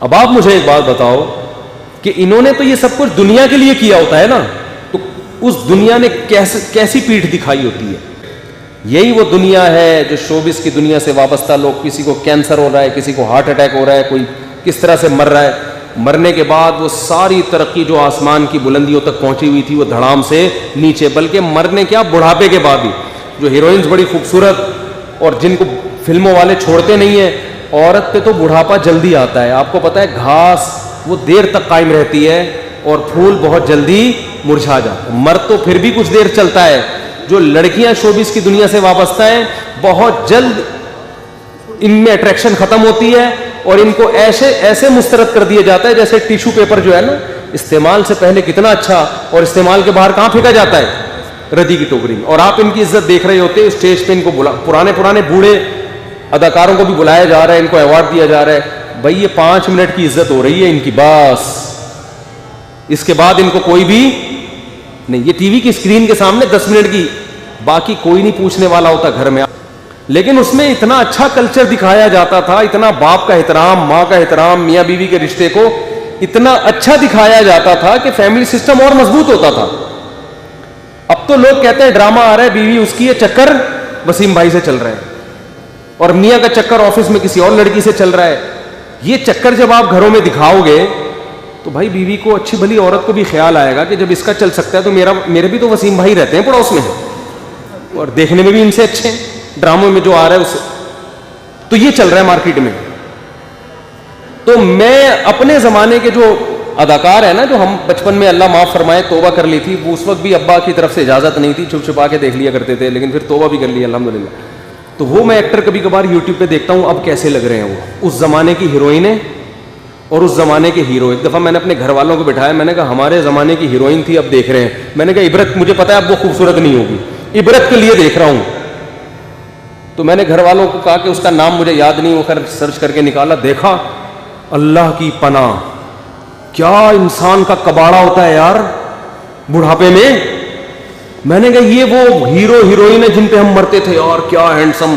अब आप मुझे एक बात बताओ कि इन्होंने तो ये सब कुछ दुनिया के लिए किया होता है ना, तो उस दुनिया ने कैसी पीठ दिखाई होती है। यही वो दुनिया है जो शोबिस की दुनिया से वाबस्ता लोग, किसी को कैंसर हो रहा है, किसी को हार्ट अटैक हो रहा है, कोई किस तरह से मर रहा है, मरने के बाद वो सारी तरक्की जो आसमान की बुलंदियों तक पहुंची हुई थी वो धड़ाम से नीचे, बल्कि मरने क्या बुढ़ापे के बाद भी जो हीरोइंस बड़ी खूबसूरत और जिनको फिल्मों वाले छोड़ते नहीं है, औरत पे तो बुढ़ापा जल्दी आता है। आपको पता है घास वो देर तक कायम रहती है और फूल बहुत जल्दी मुरझा जाता है, मर्द तो फिर भी कुछ देर चलता है। जो लड़कियां शोबिस की दुनिया से वाबस्ता हैं बहुत जल्द इनमें अट्रैक्शन खत्म होती है और इनको ऐसे मुस्तरद कर दिया जाता है जैसे टिश्यू पेपर जो है ना, इस्तेमाल से पहले कितना अच्छा और इस्तेमाल के बाहर कहां फेंका जाता है, रद्दी की टोकरी में। और आप इनकी इज्जत देख रहे होते हैं, स्टेज पे इनको पुराने बूढ़े अदाकारों को भी बुलाया जा रहा है, इनको अवार्ड दिया जा रहा है। भाई ये 5 मिनट की इज्जत हो रही है इनकी, बस इसके बाद इनको कोई भी नहीं। ये टीवी की स्क्रीन के सामने 10 मिनट की, बाकी कोई नहीं पूछने वाला होता घर में। लेकिन उसमें इतना अच्छा कल्चर दिखाया जाता था, इतना बाप का एहतराम, माँ का एहतराम, मियाँ बीवी के रिश्ते को इतना अच्छा दिखाया जाता था कि फैमिली सिस्टम और मजबूत होता था। अब तो लोग कहते हैं ड्रामा आ रहा है, बीवी उसकी है, चक्कर वसीम भाई से चल रहा है, और मियाँ का चक्कर ऑफिस में किसी और लड़की से चल रहा है। ये चक्कर जब आप घरों में दिखाओगे तो भाई बीवी को, अच्छी भली औरत को भी ख्याल आएगा कि जब इसका चल सकता है तो मेरे भी तो वसीम भाई रहते हैं पड़ोस में, और देखने में भी इनसे अच्छे हैं, ड्रामों में जो आ रहा है उससे। तो ये चल रहा है मार्केट में। तो मैं अपने जमाने के जो अदाकार है ना, जो हम बचपन में अल्लाह माफ फरमाए तौबा कर ली थी, वो उस वक्त भी अब्बा की तरफ से इजाजत नहीं थी, छुप छुपा के देख लिया करते थे, लेकिन फिर तौबा भी कर लिया अल्हम्दुलिल्लाह। तो वो मैं एक्टर कभी कभार यूट्यूब पे देखता हूँ, अब कैसे लग रहे हैं वो, उस जमाने की हीरोइनें और उस जमाने के हीरो। एक दफा मैंने अपने घर वालों को बिठाया, मैंने कहा हमारे जमाने की हीरोइन थी, अब देख रहे हैं। मैंने कहा इबरत, मुझे पता है अब वो खूबसूरत नहीं होगी, इबरत के लिए देख रहा हूं। तो मैंने घर वालों को कहा कि उसका नाम मुझे याद नहीं, वो खैर सर्च करके निकाला, देखा, अल्लाह की पनाह, क्या इंसान का कबाड़ा होता है यार बुढ़ापे में। मैंने कहा ये वो हीरो हीरोइन है जिन पे हम मरते थे यार, क्या हैंडसम।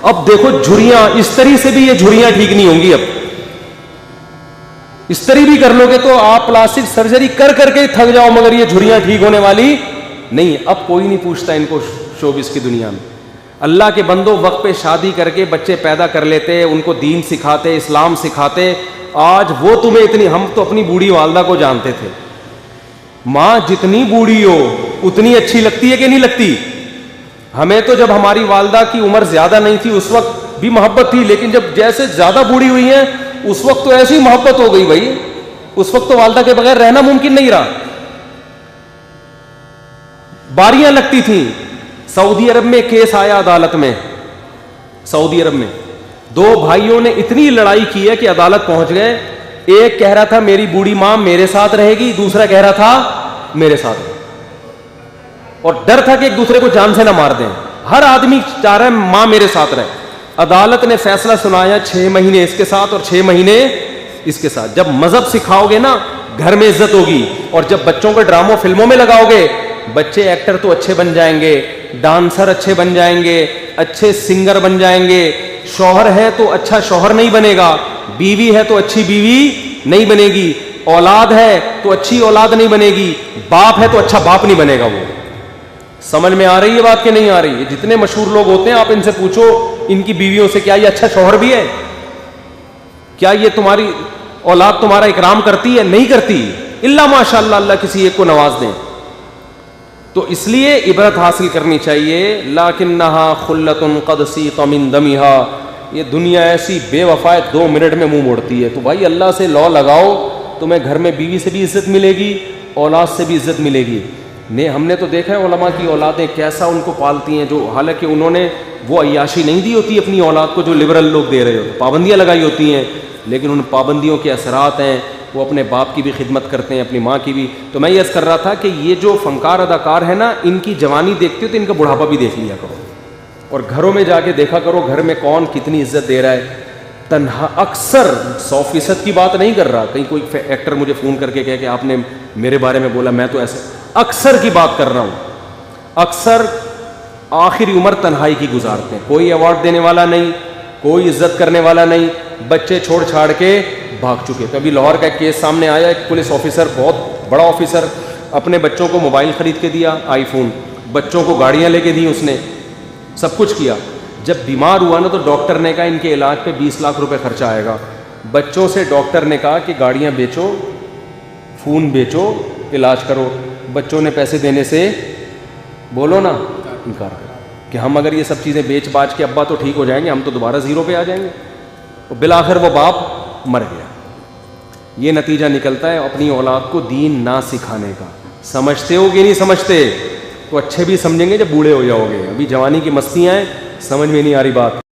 अब देखो झुर्रियां, इस तरह से भी ये झुर्रियां ठीक नहीं होंगी। अब इस तरह भी कर लोगे तो आप प्लास्टिक सर्जरी कर करके थक जाओ, मगर ये झुर्रियां ठीक होने वाली नहीं। अब कोई नहीं पूछता इनको शोबिस की दुनिया में। अल्लाह के बंदो वक्त पे शादी करके बच्चे पैदा कर लेते, उनको दीन सिखाते, इस्लाम सिखाते। आज वो तुम्हें इतनी, हम तो अपनी बूढ़ी वालदा को जानते थे, माँ जितनी बूढ़ी हो उतनी अच्छी लगती है कि नहीं लगती। हमें तो जब हमारी वालदा की उम्र ज्यादा नहीं थी उस वक्त भी मोहब्बत थी, लेकिन जब जैसे ज्यादा बूढ़ी हुई है उस वक्त तो ऐसी मोहब्बत हो गई भाई, उस वक्त तो वालदा के बगैर रहना मुमकिन नहीं रहा। बारियां लगती थी। सऊदी अरब में केस आया अदालत में, सऊदी अरब में 2 भाइयों ने इतनी लड़ाई की है कि अदालत पहुंच गए। एक कह रहा था मेरी बूढ़ी मां मेरे साथ रहेगी, दूसरा कह रहा था मेरे साथ रहेगी, और डर था कि एक दूसरे को जान से ना मार दें। हर आदमी चाह रहा है मां मेरे साथ रहे। अदालत ने फैसला सुनाया 6 महीने इसके साथ और 6 महीने इसके साथ। जब मजहब सिखाओगे ना घर में इज्जत होगी, और जब बच्चों को ड्रामों फिल्मों में लगाओगे, बच्चे एक्टर तो अच्छे बन जाएंगे, डांसर अच्छे बन जाएंगे, अच्छे सिंगर बन जाएंगे। शौहर है तो अच्छा शौहर नहीं बनेगा, बीवी है तो अच्छी बीवी नहीं बनेगी, औलाद है तो अच्छी औलाद नहीं बनेगी, बाप है तो अच्छा बाप नहीं बनेगा। वो समझ में आ रही है बात कि नहीं आ रही है? जितने मशहूर लोग होते हैं आप इनसे पूछो इनकी बीवियों से, क्या ये अच्छा शौहर भी है? क्या ये तुम्हारी औलाद तुम्हारा इकराम करती है? नहीं करती, इल्ला माशाअल्लाह, अल्लाह किसी एक को नवाज दें। तो इसलिए इबरत हासिल करनी चाहिए। लाकिन्नहा खुल्लतुन क़द सीक़ मिन दमिहा, ये दुनिया ऐसी बेवफा है 2 मिनट में मुंह मोड़ती है। तो भाई अल्लाह से लौ लगाओ, तुम्हें घर में बीवी से भी इज्जत मिलेगी, औलाद से भी इज्जत मिलेगी। ने हमने तो देखा है उलमा की औलादें कैसा उनको पालती हैं, जो हालांकि उन्होंने वो अय्याशी नहीं दी होती अपनी औलाद को जो लिबरल लोग दे रहे होते, पाबंदियां लगाई होती हैं, लेकिन उन पाबंदियों के असरात हैं, वो अपने बाप की भी खिदमत करते हैं, अपनी माँ की भी। तो मैं ये अर्ज़ कर रहा था कि ये जो फनकार अदाकार है ना, इनकी जवानी देखते हो तो इनका बुढ़ापा भी देख लिया करो, और घरों में जाके देखा करो घर में कौन कितनी इज्जत दे रहा है। तन्हा अक्सर 100% की बात नहीं कर रहा, कहीं कोई एक्टर मुझे फ़ोन करके कहे कि आपने मेरे बारे में बोला, मैं तो ऐसे, अक्सर की बात कर रहा हूँ। अक्सर आखिरी उम्र तन्हाई की गुजारते हैं, कोई अवार्ड देने वाला नहीं, कोई इज्जत करने वाला नहीं, बच्चे छोड़ छाड़ के भाग चुके। तो अभी लाहौर का एक केस सामने आया, एक पुलिस ऑफिसर, बहुत बड़ा ऑफिसर, अपने बच्चों को मोबाइल ख़रीद के दिया, आईफोन, बच्चों को गाड़ियाँ लेके दी उसने, सब कुछ किया। जब बीमार हुआ ना तो डॉक्टर ने कहा इनके इलाज पे 20 लाख रुपए खर्चा आएगा। बच्चों से डॉक्टर ने कहा कि गाड़ियाँ बेचो, फ़ोन बेचो, इलाज करो। बच्चों ने पैसे देने से बोलो ना इनकार कर कि हम अगर ये सब चीज़ें बेच बाच के अब्बा तो ठीक हो जाएंगे, हम तो दोबारा ज़ीरो पे आ जाएंगे। तो बिलाखिर वो बाप मर गया। ये नतीजा निकलता है अपनी औलाद को दीन ना सिखाने का। समझते हो कि नहीं समझते? तो अच्छे भी समझेंगे जब बूढ़े हो जाओगे। अभी जवानी की मस्तियाँ हैं, समझ में नहीं आ रही बात।